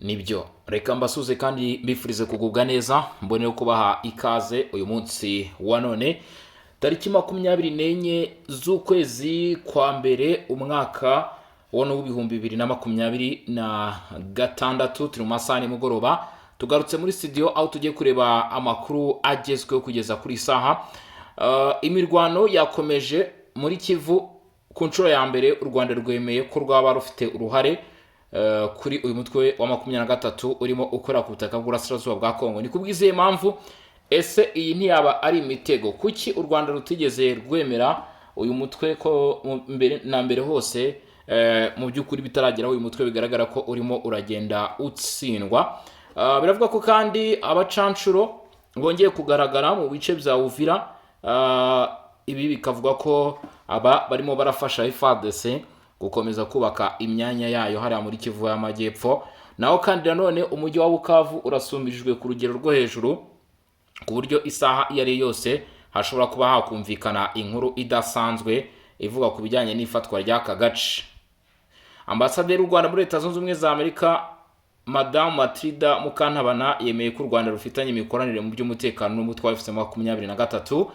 Nibyo reka mbasuze kandi mbifurize kugubwa neza mbone yo kubaha ikaze uyu munsi wa none tariki 24 z'ukwezi kwa mbere umwaka wa n'ibihumbi 2026 turi mu masaha nimugoroba tugarutse muri studio aho tugiye kureba amakuru agezweho kugeza kuri saha. Imirwano yakomeje muri Kivu ku nshuro ya mbere u Rwanda rwemeye ko rwaba rufite uruhare kuri uyu mutwe wa 23 urimo ukora ku butaka bw'Uburasirazuba bwa Kongo. Ni kubwizeye impamvu ese iyi ntiyaba ari imitego kuki u Rwanda rutigeze rwemera uyu mutwe ko mbere hose mu by'ukuri bitaragera uyu mutwe bigaragara ko urimo uragenda utsindwa. Biravuga ko kandi abacancuro bongeye kugaragara mu bice bya Uvira, ibi bikavuga ko aba barimo barafasha FARDC gukomeza kubaka imyanya yayo hariya muri Kivu y'Amajyepfo. Naho kandi nanone umujyi wa Bukavu urasumbijwe ku rugero rwo hejuru ku buryo isaha yari yose hashobora kuba hakumvikana inkuru idasanzwe ivuga ku bijyanye n'ifatwa ry'aka gace. Ambasaderi w'u Rwanda muri Leta Zunze Ubumwe za Amerika Madame Matilda Mukantabana yemeye ko u Rwanda rufitanye imikoranire mu by'umutekano n'umutwe wa FC23.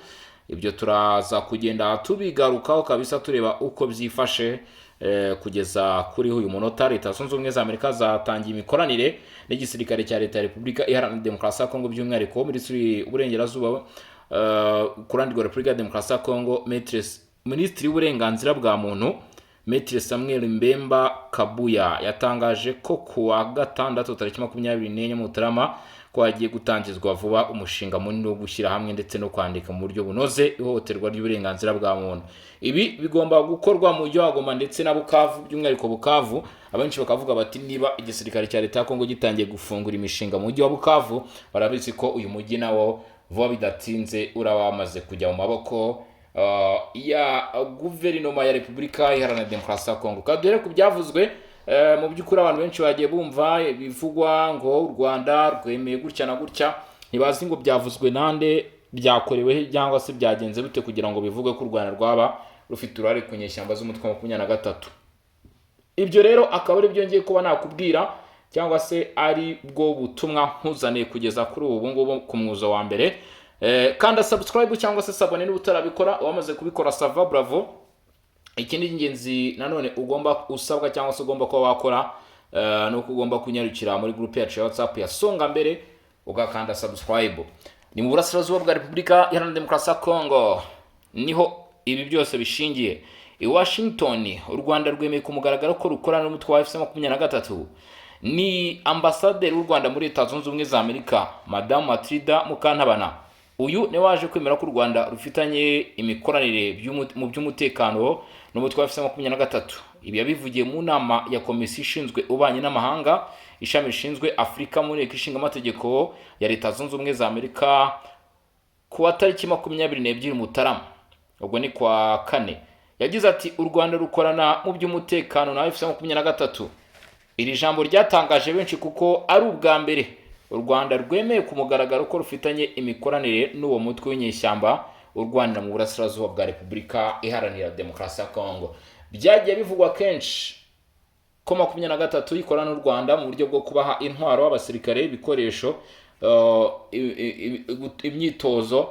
Ibyo turaza kugenda tubigarukaho kabisa tureba uko byifashe kugeza kuri uyu munota. Leta Zunze Ubumwe za Amerika zatangiye imikoranire n'igisirikare cya Leta ya Repubulika Iharanira Demokarasi ya Kongo, by'umwihariko Minisitiri w'Uburengerazuba kurandirwa Repubulika ya Demokarasi ya Kongo, Minisitiri w'Uburenganzira bwa muntu Maître Samuel Mbemba Kabuya yatangaje ko kuwa gatandatu tariki 24 Mutarama ko hagiye gutangizwa vuba umushinga munini wo gushyira hamwe ndetse no kwandika mu buryo bunoze ihohoterwa ry'uburenganzira bwa muntu. Ibi bigomba gukorwa mu mujyi wa Goma ndetse na Bukavu, by'umwihariko Bukavu. Abenshi bakavuga bati niba igisirikare cya Leta ya Kongo gitangiye gufungura imishinga mu mujyi wa Bukavu, barabizi ko uyu mujyi nawo vuba bidatinze urabamaze kujya mu maboko ya guverinoma ya Repubulika Iharanira Demokarasi ya Kongo. Kadere ku byavuzwe mu by'ukuri abantu benshi bagiye bumva bivugwa ngo u Rwanda rwemeye gutya na gutya, ntibazi ngo byavuzwe nande, byakorewe cyangwa se byagenze bite kugira ngo bivugwe ko u Rwanda rwaba rufite uruhare ku nyeshyamba z'umutwe wa 23. Ibyo rero akaba ari byo ngiye kuba nakubwira cyangwa se ari bwo butumwa nkuzaniye kugeza kuri ubu ngubu ku mwuzo wa mbere. Kanda subscribe cyangwa se sabone n'ubutarabikora, wamaze kubikora sava bravo. Ikindi ingenzi nanone ugomba usabwa cyangwa se ugomba kuba wakora no kugomba kunyarukira muri group yacu ya WhatsApp ya Songa Mbere ugakanda subscribe. Ni mu Burasirazuba bwa Repubulika Iharanira Demokarasi ya Kongo niho ibi byose bishingiye. I Washington u Rwanda rwemeye ku mugaragaro ko rukorana n'umutwe wa FC23. Ni ambasaderi w'u Rwanda muri Leta Zunze Ubumwe za Amerika Madame Matilda Mukantabana, uyu ne waje kwemera ko u Rwanda rufitanye imikoranire mu by'umutekano n'umutwe wa FC23. Ibi yabivugiye mu nama ya komisiyo ishinzwe ubanye n'amahanga ishami rishinzwe Afurika muri Nteko Ishinga Amategeko ya Leta Zunze Ubumwe za Amerika kuwa tariki 22 Mutarama, ubwo ni kwa kane. Yagize ati u Rwanda rukorana mu by'umutekano na FC23. Iri jambo ryatangaje benshi kuko ari ubwa mbere u Rwanda rwemeye ku mugaragaro ko rufitanye imikoranire n'uwo mutwe w'inyeshyamba u Rwanda mu Burasirazuba bwa Repubulika Iharanira Demokarasi ya Kongo. Byagiye bivugwa kenshi ko 23 ikorana n'u Rwanda mu buryo bwo kubaha intwaro abasirikare, ibikoresho, imyitozo,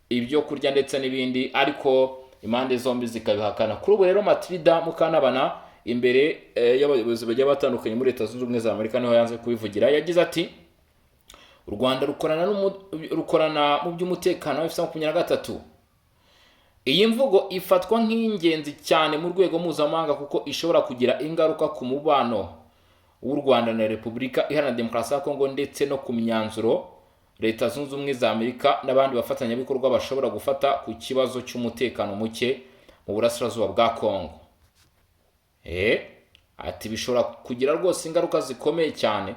ibyo kurya ndetse n'ibindi, ariko impande zombi zikabihakana. Kuri ubu rero Matilda Mukantabana imbere y'abayobozi bagiye batandukanye muri Leta Zunze Ubumwe za Amerika niho yanze kubivugira. Yagize ati u Rwanda rukorana mu by'umutekano wa FC23. Iyi mvugo ifatwa nk'ingenzi cyane mu rwego mpuzamahanga kuko ishobora kugira ingaruka ku mubano w'u Rwanda na Repubulika Iharanira Demokarasi ya Kongo ndetse no ku myanzuro Leta Zunze Ubumwe za Amerika n'abandi bafatanyabikorwa bashobora gufata ku kibazo cy'umutekano muke mu Burasirazuba bwa Kongo. Ati bishobora kugira rwose ingaruka zikomeye cyane.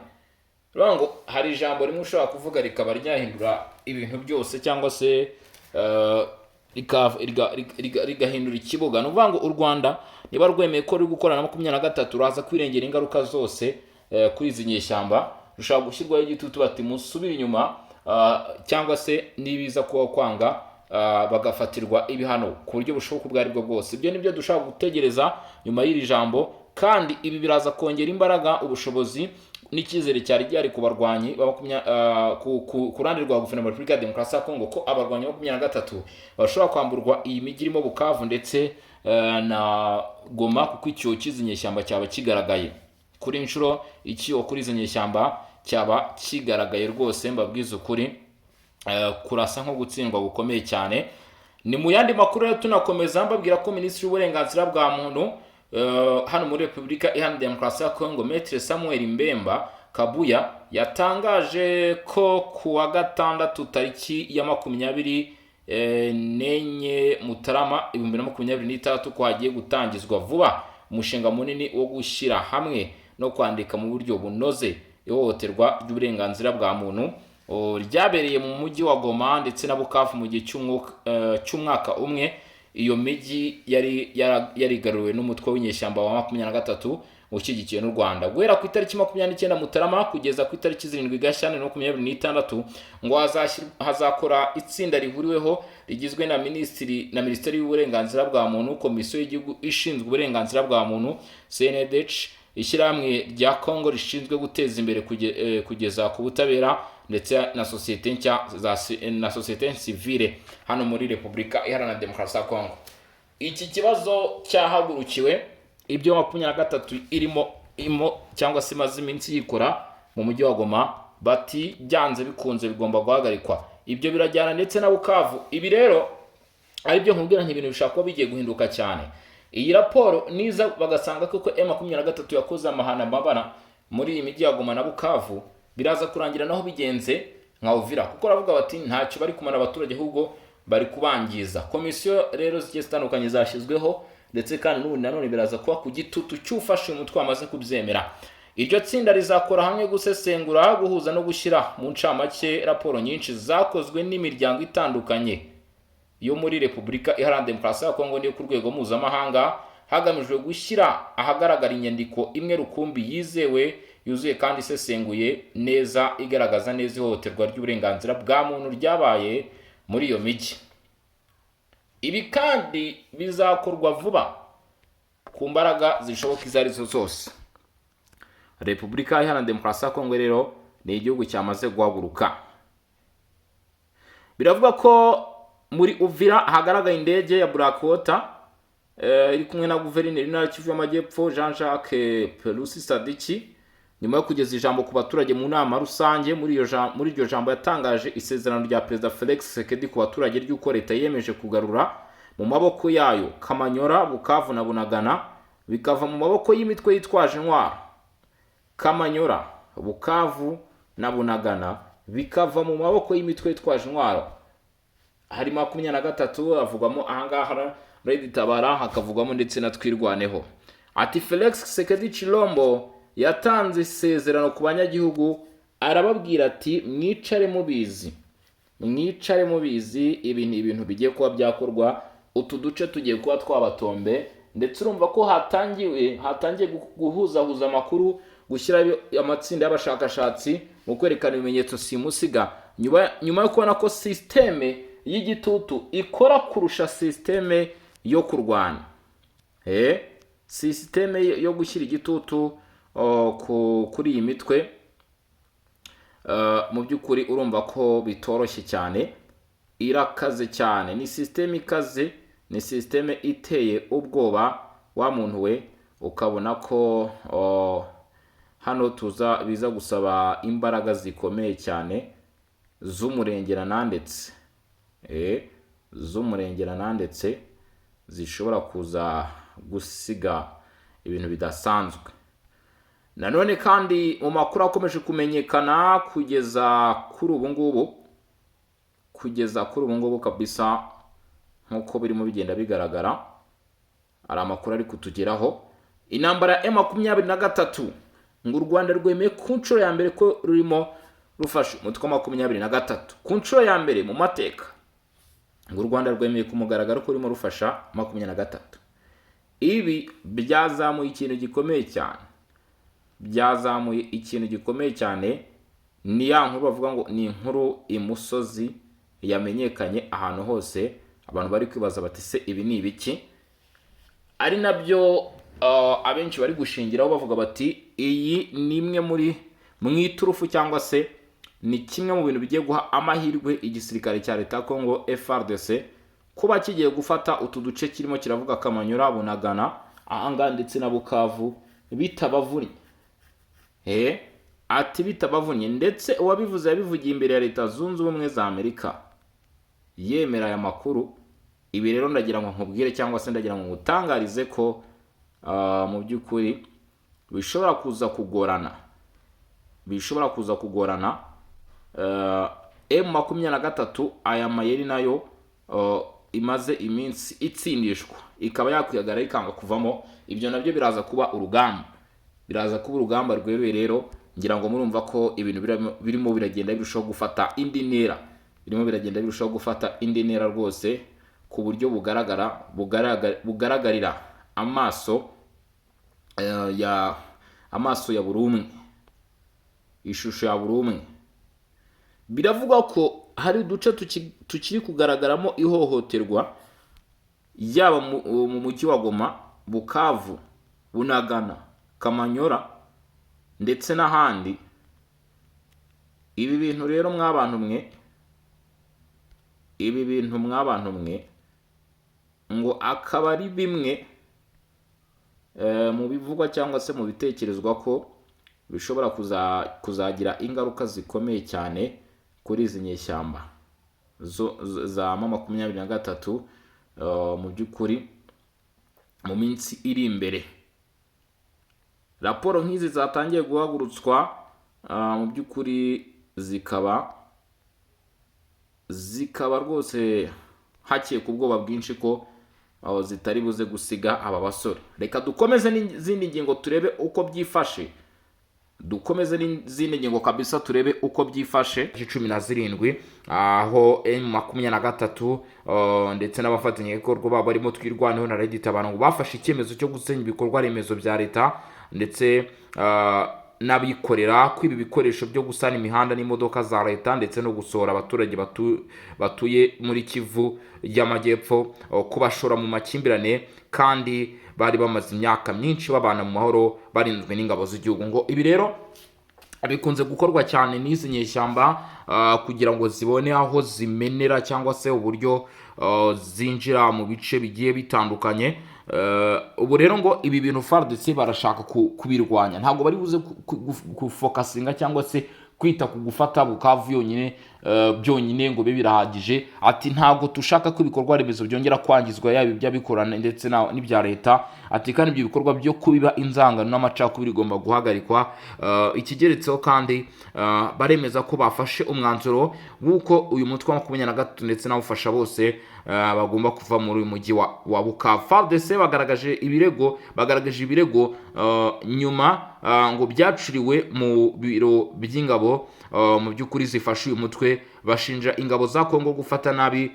Ngo hari ijambo rimwe ushobora kuvuga rikaba ryahindura ibintu byose cyangwa se rigahindura ikibuga. Ni ukuvuga ngo u Rwanda niba rwemeye ko ruri gukorana na 23 raza kwirengera ingaruka zose kuri izi nyeshyamba, rushobora gushyirwaho igitutu bati musubire inyuma cyangwa se nibiza kuba kwanga bagafatirwa ibihano ku buryo bushoboka ubwo ari bwo bwose. Ibyo nibyo dushaka gutegereza nyuma y'iri jambo, kandi ibi biraza kongera imbaraga ubushobozi n'icyizere cyari gihari ku barwanyi ku ruhande rwa guverinoma ya Repubulika ya Demokarasi ya Kongo ko abarwanyi 23 bashobora kwamburwa iyi mijyi irimo Bukavu ndetse na Goma, kuko icyo kizinyeshyamba cyaba kigaragaye kuri inshuro icyo kuri izo nyeshyamba cyaba kigaragaye rwose. Mbabwiza ukuri, kurasa nko gutsindwa gukomeye cyane. Ni mu yandi makuru rero tunakomeza mbabwira ko Minisitiri w'Uburenganzira bwa Muntu hano muri Repubulika Iharanira Demokarasi ya Kongo, Maître Samuel Mbemba Kabuya, yatangaje ko kuwa gatandatu tariki ya 24 Mutarama 2023 ko hagiye gutangizwa vuba umushinga munini wo gushyira hamwe no kwandika mu buryo bunoze ihohoterwa ry'uburenganzira bwa muntu ryabereye mu mujyi wa Goma ndetse na Bukavu mu gihe cy'umwaka umwe. Iyo mijyi yarigaruriwe n'umutwe w'inyeshyamba wa 23 ushyigikiwe n'u Rwanda. Guhera ku itariki 29 Mutarama kugeza ku itariki 7 Gashyantare 2026 ngo hazakora itsinda rihuriweho rigizwe na Minisiteri y'Uburenganzira bwa Muntu, Komisiyo y'Igihugu ishinzwe uburenganzira bwa muntu CNDH, ishyirahamwe rya Kongo rishinzwe guteza imbere kugeza ku butabera ndetse na sosiyete civile hano muri Repubulika Iharanira Demokarasi ya Kongo. Iki kibazo cyahagurukiwe ibyo 23 irimo cyangwa se imaze iminsi yikora mu mujyi wa Goma, bati byanze bikunze bigomba guhagarikwa. Ibyo birajyana ndetse na Bukavu. Ibi rero ari byo nkubwira nk'ibintu bishaka kuba bigiye guhinduka cyane. Iyi raporo niza bagasanga ko M23 yakoze amahana mabara muri iyi mijyi ya Goma na Bukavu, biraza kurangira naho bigenze nka Uvira, kuko ravuga bati ntacyo bari kumana abaturage, ahubwo bari kubangiza. Komisiyo rero zigiye zitandukanye zashyizweho, ndetse kandi n'ubu nanone biraza kuba ku gitutu cy'ufashe umutwe wamaze kubyemera. Iryo tsinda rizakora hamwe gusesengura, guhuza no gushyira mu ncamake raporo nyinshi zakozwe n'imiryango itandukanye yo muri Repubulika Iharanira Demokarasi ya Kongo n'iyo ku rwego mpuzamahanga, hagamijwe gushyira ahagaragara inyandiko imwe rukumbi yizewe, yuzuye kandi isesenguye neza, igaragaza neza ihohoterwa ry'uburenganzira bwa muntu ryabaye muri iyo mijyi. Ibi kandi bizakorwa vuba ku mbaraga zishoboka izo arizo zose. Repubulika Iharanira Demokarasi ya Kongo rero ni igihugu cyamaze guhaguruka. Biravuga ko muri Uvira hagaragaye indege ya Blackwater iri kumwe na guverineri w'intara Kivu y'Amajyepfo Jean-Jacques Pelusi Sadiki, nyuma yo kugeza ijambo ku baturage mu nama rusange. Muri iryo jambo yatangaje isezerano rya Perezida Felix Tshisekedi ku baturage ry'uko leta yemeje kugarura mu maboko yayo Kamanyora, Bukavu na Bunagana bikava mu maboko y'imitwe yitwaje intwaro. Kamanyora, Bukavu na Bunagana bikava mu maboko y'imitwe yitwaje intwaro. Hari 23 avugwamo ahangaha Red Tabara, hakavugwamo ndetse na Twirwaneho. Ati Felix Tshisekedi Chilombo yatanze isezerano ku banyagihugu, arababwira ati mwicare mubizi ibi ni ibintu bigiye kuba byakorwa, utu duce tugiye kuba twabatombe. Ndetse urumva ko hatangiye guhuzahuza amakuru, gushyira amatsinda y'abashakashatsi mu kwerekana ibimenyetso simusiga, nyuma yo kubona ko systeme y'igitutu ikora kurusha systeme yo kurwana. Systeme yo gushyira igitutu kuri iyi mitwe mu by'ukuri urumva ko bitoroshye cyane, irakaze cyane, ni systeme ikaze, ni systeme iteye ubwoba. Wa muntu we ukabona ko hano biza gusaba imbaraga zikomeye cyane z'umurengerana ndetse zishobora kuza gusiga ibintu bidasanzwe. Nanone kandi mu makuru akomeje kumenyekana kugeza kuri ubu ngubu kabisa, nkuko birimo bigenda bigaragara, ari amakuru ari kutugeraho. Intambara ya M23 ngo u Rwanda rwemeye ku nshuro ya mbere ko rurimo rufasha umutwe wa 23 ku nshuro ya mbere mu mateka. Ngo u Rwanda rwemeye ku mugaragaro ko rurimo rufasha 23. Ibi byazamuye ikintu gikomeye cyane, ni ya nkuru bavuga ngo ni inkuru imusozi yamenyekanye ahantu hose, abantu bari kwibaza bati se ibi ni ibiki? Ari nabyo abenshi bari gushingiraho bavuga bati iyi ni imwe muri mu iturufu cyangwa se ni kimwe mu bintu bigiye guha amahirwe igisirikare cya leta ya Congo FARDC kuba kigiye gufata utu duce kirimo kiravuga Kamanyura, Bunagana, ahanga ndetse na Bukavu bitabavunnye. Ati bitabavunnye, ndetse uwabivuze yabivugiye imbere ya Leta Zunze Ubumwe za Amerika yemera aya makuru. Ibi rero ndagira ngo nkubwire cyangwa se ndagira ngo ngutangarize ko mu by'ukuri bishobora kuza kugorana M23 aya mayeri nayo imaze iminsi itsindishwa ikaba yakwiyagara ikanga kuvamo. Ibyo nabyo biraza kuba urugamba rweruye. Rero ngira ngo murumva ko ibintu birimo biragenda birushaho gufata indi ntera rwose ku buryo bugaragarira amaso ya buri umwe, ishusho ya buri umwe. Biravugwa ko hari uduce tukiri kugaragaramo ihohoterwa, yaba mu mujyi wa Goma, Bukavu, Bunagana, Kamanyora ndetse n'ahandi. Ibi bintu rero mwabantu mwe ngo akaba ari bimwe mu bivugwa cyangwa se mu bitekerezwa ko bishobora kuzagira ingaruka zikomeye cyane kuri izi nyeshyamba za M23 mu by'ukuri mu minsi iri imbere. Raporo nk'izi zatangiye guhagurutswa mu by'ukuri zikaba rwose hakeka ubwoba bwinshi ko zitari buze gusiga aba basore. Reka dukomeze n'izindi ngingo turebe uko byifashe. Kabisa turebe uko byifashe. 17 aho M23 ndetse n'abafatanyabikorwa babo barimo twirwaneho na Red Tabara ngo bafashe icyemezo cyo gusenya ibikorwa remezo bya leta ndetse n'abikorera kwiba ibikoresho byo gusana imihanda n'imodoka za leta ndetse no gusohora abaturage batuye muri Kivu y'Amajyepfo, kubashora mu makimbirane kandi bari bamaze imyaka myinshi babana mu mahoro barinzwe n'ingabo z'igihugu. Ngo ibi rero bikunze gukorwa cyane n'izi nyeshyamba kugira ngo zibone aho zimenera cyangwa se uburyo zinjira mu bice bigiye bitandukanye. Ubu rero ngo ibi bintu FARDC barashaka kubirwanya, ntabwo bari buze kufokasinga cyangwa se kwita ku gufata Bukavu byonyine ngo bibe birahagije. Ati ntabwo tushaka ko ibikorwa remezo byongera kwangizwa, yaba iby'abikorana ndetse n'ibya leta. Ati kandi ibyo bikorwa byo kubiba inzangano n'amacakubiri igomba guhagarikwa. Ikigeretseho kandi baremeza ko bafashe umwanzuro w'uko uyu mutwe wa 23 ndetse n'abufasha bose bagomba kuva muri uyu mujyi wa Bukavu. FARDC bagaragaje ibirego nyuma ngo byacuriwe mu biro by'ingabo mu by'ukuri zifashe uyu mutwe. Bashinja ingabo za Kongo gufata nabi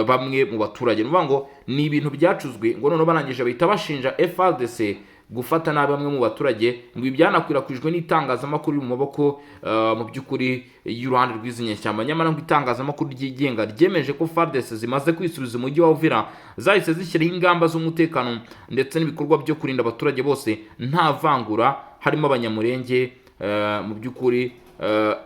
bamwe mu baturage. Nuvuga ngo ni ibintu byacuzwe ngo none barangije bahita bashinja FARDC gufata nabi bamwe mu baturage. Ngo ibyanakwirakwijwe n'itangazamakuru mu maboko mu by'ukuri y'uruhande rw'izi nyeshyamba. Nyamara ngo itangazamakuru ryigenga ryemeje ko FARDC zimaze kwisubiza umujyi wa Uvira, zahise zishyiraho ingamba z'umutekano ndetse n'ibikorwa byo kurinda abaturage bose nta vangura, harimo abanyamurenge mu by'ukuri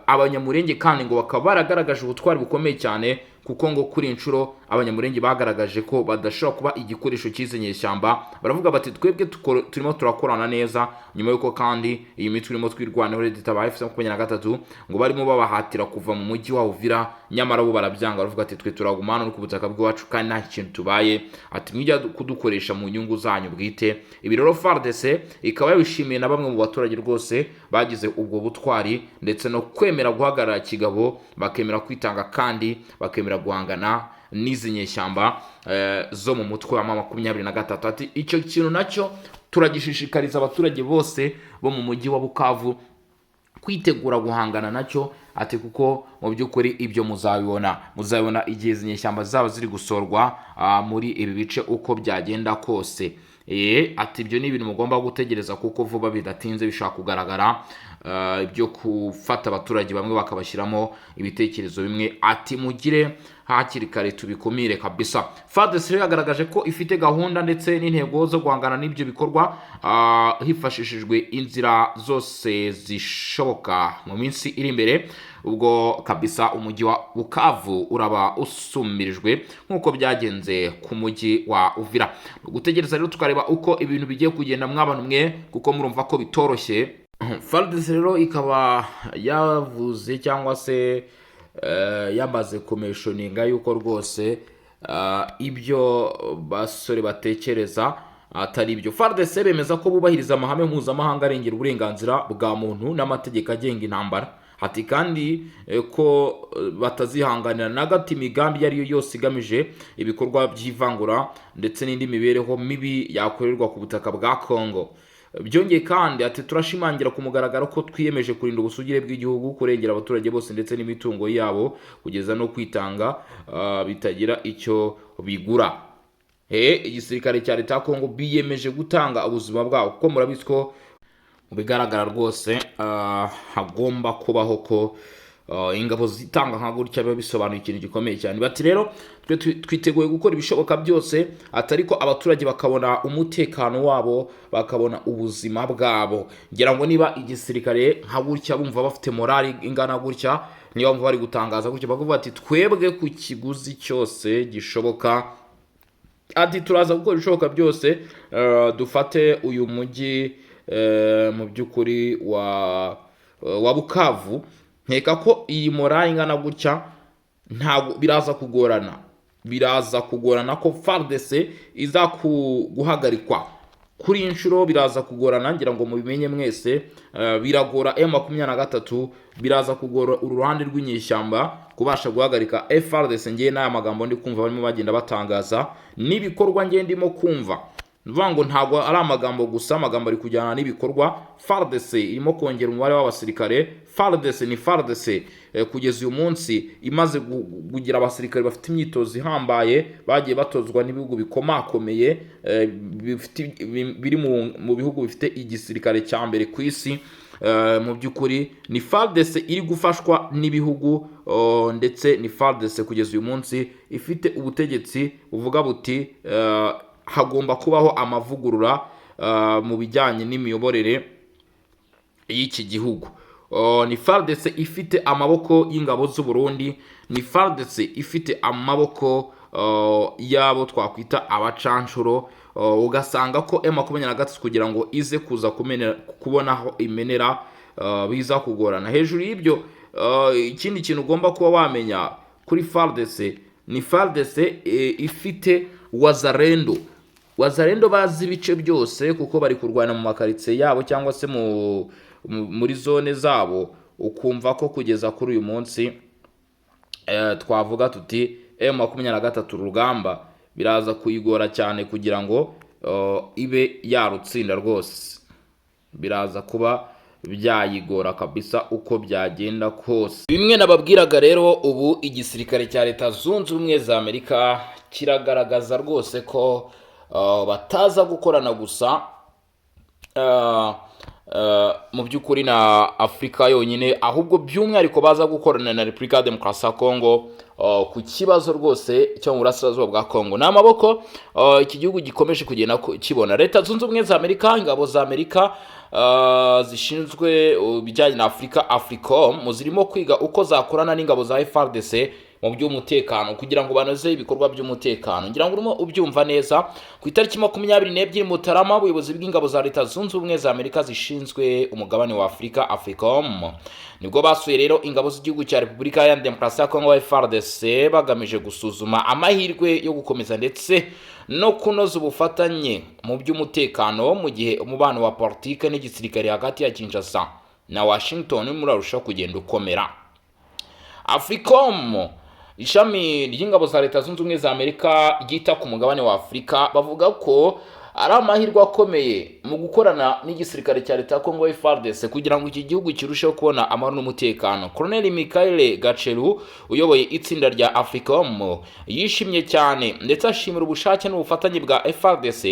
abanyamurenge kandi ngo bakaba baragaragaje ubutwari bukomeye cyane, kuko ngo kuri inshuro abanyamurenge bagaragaje ko badashobora kuba igikoresho cy'izi nyeshyamba. Baravuga bati twebwe turimo turakorana neza, nyuma yuko kandi iyi mitwe irimo twirwaneho Red Tabara M23 ngo barimo babahatira kuva mu mujyi wa Uvira, nyamara bo barabyanga. Baravuga ati twe turagumana no ku butaka bwacu kandi nta kintu tubaye, ati mwijya kudukoresha mu nyungu zanyu bwite. Ibi rero FARDC ikaba yabishimiye na bamwe mu baturage rwose bagize ubwo butwari ndetse no kwemera guhagarara kigabo, bakemera kwitanga kandi bakemera guhangana n'izi nyeshyamba zo mu mutwe wa M23. Ati icyo kintu nacyo turagishishikariza abaturage bose bo mu mujyi wa Bukavu kwitegura guhangana nacyo. Ati kuko mu by'ukuri ibyo muzabibona igihe izi nyeshyamba zaba ziri gusorwa muri ibi bice uko byagenda kose. Ati ibyo ni ibintu mugomba gutegereza kuko vuba bidatinze bishaka kugaragara. ibyo gufata abaturage bamwe bakabashyiramo ibitekerezo bimwe, ati mugire hakiri kare tubikumire kabisa. FARDC yagaragaje ko ifite gahunda ndetse n'intego zo guhangana n'ibyo bikorwa hifashishijwe inzira zose zishoboka mu minsi iri imbere, ubwo kabisa umujyi wa Bukavu uraba usumirijwe nk'uko byagenze ku mujyi wa Uvira. Gutegereza rero tukareba uko ibintu bigiye kugenda mw'abantu mwe, kuko murumva ko bitoroshye. FARDC rero ikaba yavuze cyangwa se yamaze kumeshoninga yuko rwose ibyo basore batekereza atari ibyo. FARDC bemeza ko bubahiriza amahame mpuzamahanga arengera uburenganzira bwa muntu n'amategeko agenga intambara, ati kandi ko batazihanganira na gato imigambi iyo ari yo yose igamije ibikorwa by'ivangura ndetse n'indi mibereho mibi yakorerwa ku butaka bwa Kongo. Byongeye kandi ati turashimangira ku mugaragaro ko twiyemeje kurinda ubusugire bw'igihugu, kurengera abaturage bose ndetse n'imitungo yabo, kugeza no kwitanga bitagira icyo bigura. Igisirikare cya leta ya Kongo biyemeje gutanga ubuzima bwabo, kuko murabizi ko mu bigaragara rwose hagomba kubaho ko ingabo zitanga nka gutya biba bisobanuye ikintu gikomeye cyane. Bati rero twiteguye gukora ibishoboka byose, atari ko abaturage bakabona umutekano wabo, bakabona ubuzima bwabo. Ngira ngo niba igisirikare nka gutya bumva bafite morali ingana gutya, niba bumva bari gutangaza gutya bavuga ati twebwe ku kiguzi cyose gishoboka, ati turaza gukora ibishoboka byose dufate uyu mujyi mu by'ukuri wa Bukavu. Nkeka ko iyi morali ingana gutya ntabwo biraza kugorana ko FARDC iza guhagarikwa kuri inshuro, biraza kugorana. Ngira ngo mubimenye mwese, biragora M23, biraza kugora uruhande rw'inyeshyamba kubasha guhagarika FARDC. Ngiye n'aya magambo ndi kumva barimo bagenda batangaza n'ibikorwa ngiye ndimo kumva, ngo ntabwo ari amagambo gusa, amagambo ari kujyana n'ibikorwa. FARDC irimo kongera umubare w'abasirikare. FARDC ni FARDC kugeza uyu munsi imaze kugira abasirikare bafite imyitozo ihambaye, bagiye batozwa n'ibihugu bikomakomeye biri mu bihugu bifite igisirikare cya mbere ku isi. Mu by'ukuri ni FARDC iri gufashwa n'ibihugu, ndetse ni FARDC kugeza uyu munsi ifite ubutegetsi buvuga buti hagomba kubaho amavugurura mu bijyanye n'imiyoborere y'iki gihugu. Ni FARDC ifite amaboko y'ingabo z'u Burundi, ni FARDC ifite amaboko yabo twakwita abacanshuro. Ugasanga ko M23 kugira ngo ize kuza kubonaho imenera biza kugorana. Hejuru y'ibyo, ikindi kintu ugomba kuba wamenya kuri FARDC, ni FARDC ifite wazarendo bazi ibice byose, kuko bari kurwana mu makaritsiye yabo cyangwa se muri zone zabo. Ukumva ko kugeza kuri uyu munsi twavuga tuti M23 urugamba biraza kuyigora cyane kugira ngo ibe yarutsinda rwose, biraza kuba byayigora kabisa uko byagenda kose. Bimwe nababwiraga rero, ubu igisirikare cya leta zunze ubumwe za Amerika kiragaragaza rwose ko bataza gukorana gusa mu by'ukuri na Afurika yonyine, ahubwo by'umwihariko baza gukorana na Repubulika ya Demokarasi ya Kongo ku kibazo rwose cyo mu burasirazuba bwa Kongo. Ni amaboko iki gihugu gikomeje kugenda kibona. Leta zunze ubumwe za Amerika, ingabo za Amerika zishinzwe ibijyanye na Afurika, AFRICOM, zirimo kwiga uko zakorana n'ingabo za FARDC mu by'umutekano kugira ngo banoze ibikorwa by'umutekano. Ngira ngo urimo ubyumva neza. Ku itariki 22 Mutarama, ubuyobozi bw'ingabo za Leta zunze ubumwe za Amerika zishinzwe umugabane wa Afurika, AFRICOM, nibwo basuye rero ingabo z'igihugu cya Repubulika ya Demokarasi ya Kongo FARDC, bagamije gusuzuma amahirwe yo gukomeza ndetse no kunoza ubufatanye mu by'umutekano, mu gihe umubano wa politike n'igisirikare hagati ya Kinshasa na Washington murarusha kugenda ukomera. AFRICOM, ishami ry'ingabo za Leta zunze ubumwe za Amerika ryita ku mugabane wa Afurika, bavuga ko ari amahirwe akomeye mu gukorana n'igisirikare cya leta ya Congo FARDC kugira ngo iki gihugu kirusheho kubona amahoro n'umutekano. Colonel Michael Gacheru uyoboye itsinda rya AFRICOM yishimye cyane ndetse ashimira ubushake n'ubufatanye bwa FARDC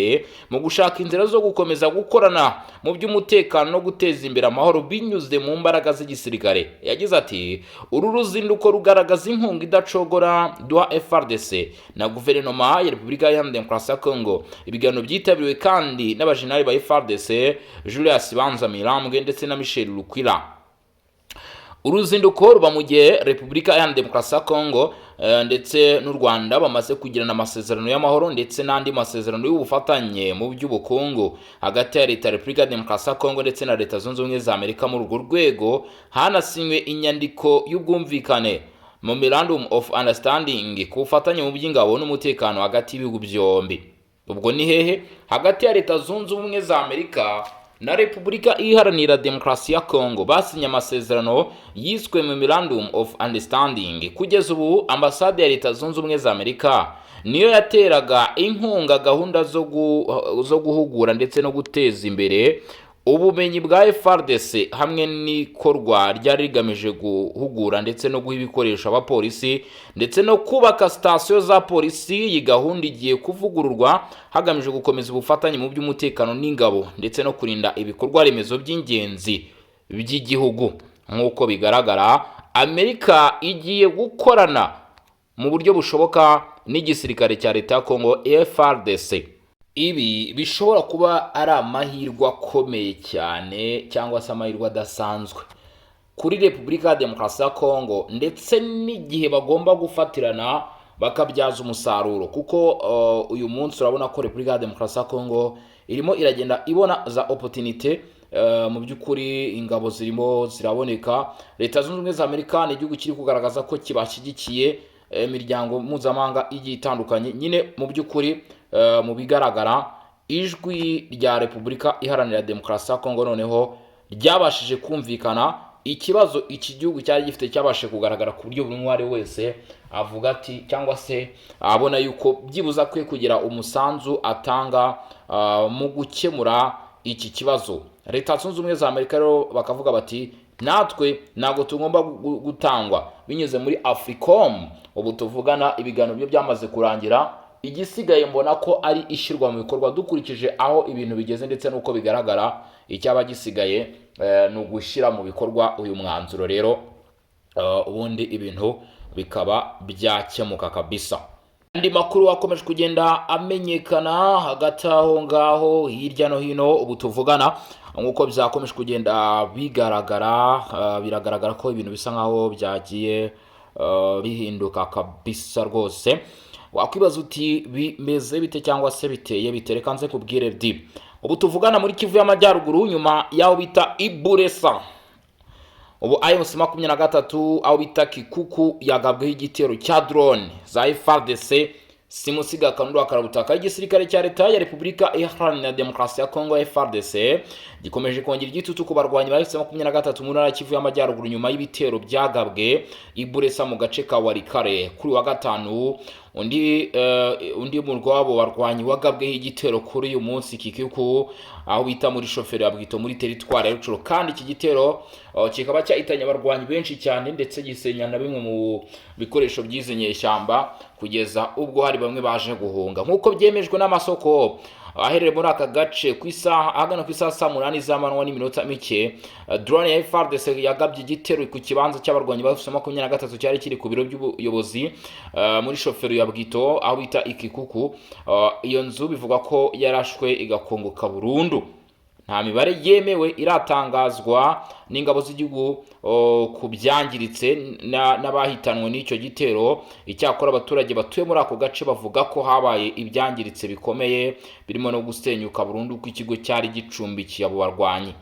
mu gushaka inzira zo gukomeza gukorana mu by'umutekano no guteza imbere amahoro binyuze mu mbaraga z'igisirikare. Yagize ati uru ruzinduko rugaragaza inkunga idacogora duha FARDC na guverinoma ya Repubulika Iharanira Demokarasi ya Congo. Ibiganiro byitabiriwe kandi n'abajenerali ba FARDC Julius Banza Mirambwe ndetse na Michel Lukwila. Uruzinduko ruba mu gihe Repubulika Iharanira Demokarasi ya Congo ndetse n'u Rwanda bamaze kugirana amasezerano y'amahoro ndetse n'andi masezerano y'ubufatanye mu by'ubukungu hagati ya leta ya Repubulika Iharanira Demokarasi ya Congo ndetse na Leta Zunze Ubumwe za Amerika. Muri urwo rwego hanasinywe inyandiko y'ubwumvikane Memorandum of Understanding ku bufatanye mu by'ingabo n'umutekano hagati y'ibihugu byombi. Ubwo ni hehe? Hagati ya Leta Zunze Ubumwe za Amerika na Repubulika Iharanira Demokarasi ya Congo basinye amasezerano yiswe Memorandum of Understanding. Kugeza ubu ambasade ya Leta Zunze Ubumwe za Amerika niyo yateraga inkunga gahunda zo guhugura ndetse no guteza imbere ubumenyi bwa FARDC hamwe n'ikorwa ryari rigamije guhugura ndetse no guha ibikoresho abapolisi ndetse no kubaka sitasiyo za polisi. Iyi gahunda igiye kuvugururwa hagamije gukomeza ubufatanye mu by'umutekano n'ingabo ndetse no kurinda ibikorwa remezo by'ingenzi by'igihugu. Nk'uko bigaragara, Amerika igiye gukorana mu buryo bushoboka n'igisirikare cya leta ya Congo FARDC. Ibi bishobora kuba ari amahirwe akomeye cyane cyangwa se amahirwe adasanzwe kuri Repubulika ya Demokarasi ya Congo, ndetse n'igihe bagomba gufatirana bakabyaza umusaruro, kuko uyu munsi urabona ko Repubulika ya Demokarasi ya Congo irimo iragenda ibona za opportunity. Mu by'ukuri ingabo zirimo ziraboneka. Leta Zunze Ubumwe za Amerika ni igihugu kiri kugaragaza ko kibashyigikiye imiryango mpuzamahanga igiye itandukanye. Nyine mu by'ukuri mu bigaragara ijwi rya Repubulika Iharanira Demokarasi ya Congo noneho ryabashije kumvikana. Ikibazo iki gihugu cyari gifite cyabashije kugaragara ku buryo buri mwari wese avuga ati cyangwa se abona yuko byibuza kwe kugira umusanzu atanga mu gukemura iki kibazo. Leta Zunze Ubumwe za Amerika rero bakavuga bati natwe ntago tugomba gutangwa binyuze muri AFRICOM. Ubu tuvugana ibiganiro byo byamaze kurangira, igisigaye mbona ko ari ishyirwa mu bikorwa dukurikije aho ibintu bigeze ndetse n'uko bigaragara. Icyaba gisigaye ni ugushyira mu bikorwa uyu mwanzuro rero, ubundi ibintu bikaba byakemuka kabisa. Andi makuru akomeje kugenda amenyekana hagati aho ngaho hirya no hino. Ubu tuvugana nk'uko byakomeje kugenda bigaragara, biragaragara ko ibintu bisa nkaho byagiye bihinduka kabisa rwose. Wakwibaza uti bimeze bite cyangwa se biteye bite? Reka nze kubwire di. Ubu tuvugana muri Kivu y'Amajyaruguru nyuma yaho bita Iburesa. Ubu M23 aho bita Kikuku yagabweho igitero cya drone za FARDC simusiga kanuru akarabutaka. Igisirikare cya leta ya Repubulika Iharanira Demokarasi ya Congo FARDC gikomeje kongera igitutu ku barwanyi ba M23 mu ntara ya Kivu y'Amajyaruguru nyuma y'ibitero byagabwe Iburesa mu gace ka Warikare kuri wa gatanu. Undi murwa wabo barwanyi wagabweho igitero kuri uyu munsi Kikuku aho bita muri shoferi ya Bwito muri teritwari ya Rucuro. Kandi iki gitero kikaba cyahitanye abarwanyi benshi cyane ndetse gisenya na bimwe mu bikoresho by'izenyeshyamba kugeza ubwo hari bamwe baje guhunga. Nk'uko byemejwe n'amasoko aherere muri aka gace ku isaha ahagana ku isaha 8 z'amanywa n'iminota mike, drone ya FARDC yagabye igitero ku kibanza cy'abarwanyi ba M23 cyari kiri ku biro by'ubuyobozi muri shoferi ya Bwito aho bita Ikikuku. Iyo nzu bivuga ko yarashwe igakongoka burundu. Nta mibare yemewe iratangazwa n'ingabo z'igihugu ku byangiritse n'abahitanwe n'icyo gitero. Icyakora abaturage batuye muri ako gace bavuga ko habaye ibyangiritse bikomeye birimo no gusenyuka burundu kw'ikigo cyari gicumbikiye abo barwanyi.